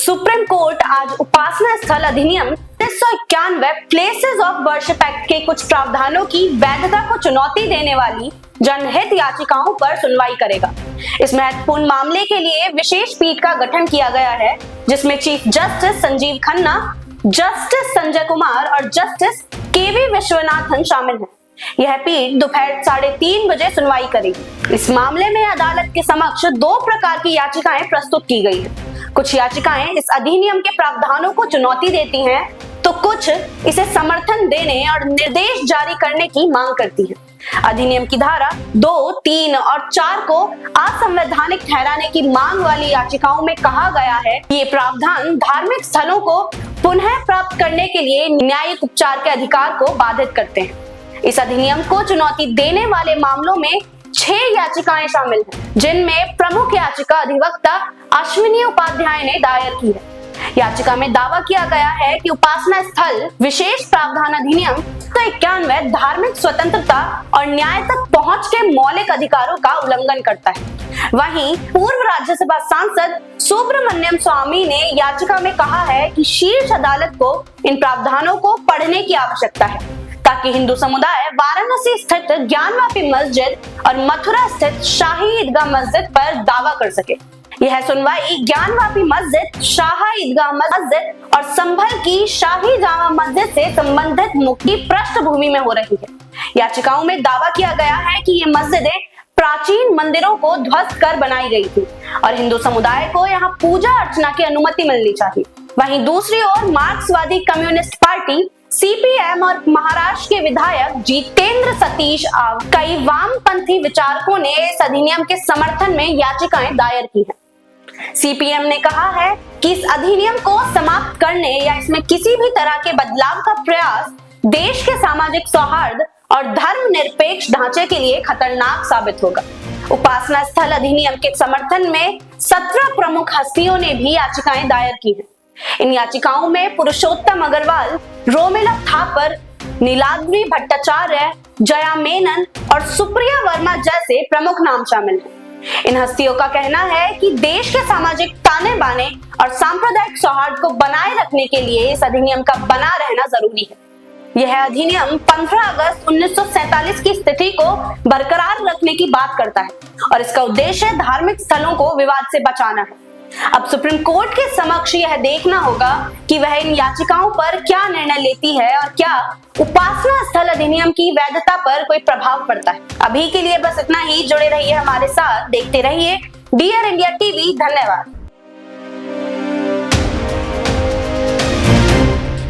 Supreme court आज उपासना स्थल अधिनियम 1991 प्लेसेस ऑफ वर्शिप एक्ट के कुछ प्रावधानों की वैधता को चुनौती देने वाली जनहित याचिकाओं पर सुनवाई करेगा। इस महत्वपूर्ण मामले के लिए विशेष पीठ का गठन किया गया है, जिसमें chief justice Sanjeev Khanna, justice Sanjay Kumar और जस्टिस केवी विश्वनाथन शामिल हैं। यह पीठ दोपहर 3:30 बजे सुनवाई करेगी। इस मामले में अदालत के समक्ष 2 प्रकार की याचिकाएं प्रस्तुत की गई हैं। कुछ याचिकाएं इस अधिनियम के प्रावधानों को चुनौती देती हैं, तो कुछ इसे समर्थन देने और निर्देश जारी करने की मांग करती हैं। अधिनियम की धारा 2, 3 और 4 को असंवैधानिक ठहराने की मांग वाली याचिकाओं में कहा गया है कि ये प्रावधान धार्मिक स्थलों को पुनः प्राप्त करने के लिए न्यायिक उपचार के अधिकार को बाधित करते हैं। इस अधिनियम को चुनौती देने वाले मामलों में 6 याचिकाएं शामिल हैं, जिनमें प्रमुख याचिका अधिवक्ता अश्विनी उपाध्याय ने दायर की है। याचिका में दावा किया गया है कि उपासना स्थल विशेष प्रावधान अधिनियम 1991 धार्मिक स्वतंत्रता और न्याय तक पहुंच के मौलिक अधिकारों का उल्लंघन करता है। वहीं पूर्व राज्यसभा सांसद सुब्रमण्यम स्वामी ने याचिका में कहा है कि शीर्ष अदालत को इन प्रावधानों को पढ़ने की आवश्यकता है, ताकि हिंदू समुदाय वाराणसी स्थित ज्ञानवापी मस्जिद और मथुरा स्थित शाही ईदगाह मस्जिद पर दावा कर सके। यह सुनवाई ज्ञानवापी मस्जिद, शाही ईदगाह मस्जिद और संभल की शाही जामा मस्जिद से संबंधित मुख्य पृष्ठभूमि में हो रही है। याचिकाओं में दावा किया गया है कि ये मस्जिदें प्राचीन मंदिरों को ध्वस्त कर बनाई गई थी और हिंदू समुदाय को यहाँ पूजा अर्चना की अनुमति मिलनी चाहिए। वहीं दूसरी ओर मार्क्सवादी कम्युनिस्ट पार्टी सीपीएम और महाराष्ट्र के विधायक जितेंद्र सतीश कई वामपंथी विचारकों ने इस अधिनियम के समर्थन में याचिकाएं दायर की हैं। सीपीएम ने कहा है कि इस अधिनियम को समाप्त करने या इसमें किसी भी तरह के बदलाव का प्रयास देश के सामाजिक सौहार्द और धर्मनिरपेक्ष ढांचे के लिए खतरनाक साबित होगा। उपासना स्थल अधिनियम के समर्थन में 17 प्रमुख हस्तियों ने भी याचिकाएं दायर की हैं। इन याचिकाओं में पुरुषोत्तम अग्रवाल, रोमिला थापर, नीलाद्री भट्टाचार्य, जया मेनन और सुप्रिया वर्मा जैसे प्रमुख नाम शामिल हैं। इन हस्तियों का कहना है कि देश के सामाजिक ताने बाने और सांप्रदायिक सौहार्द को बनाए रखने के लिए इस अधिनियम का बना रहना जरूरी है। यह अधिनियम 15 अगस्त 1947 की स्थिति को बरकरार रखने की बात करता है और इसका उद्देश्य धार्मिक स्थलों को विवाद से बचाना है। अब सुप्रीम कोर्ट के समक्ष यह देखना होगा कि वह इन याचिकाओं पर क्या निर्णय लेती है और क्या उपासना स्थल अधिनियम की वैधता पर कोई प्रभाव पड़ता है। अभी के लिए बस इतना ही। जुड़े रहिए हमारे साथ, देखते रहिए डियर इंडिया टीवी। धन्यवाद।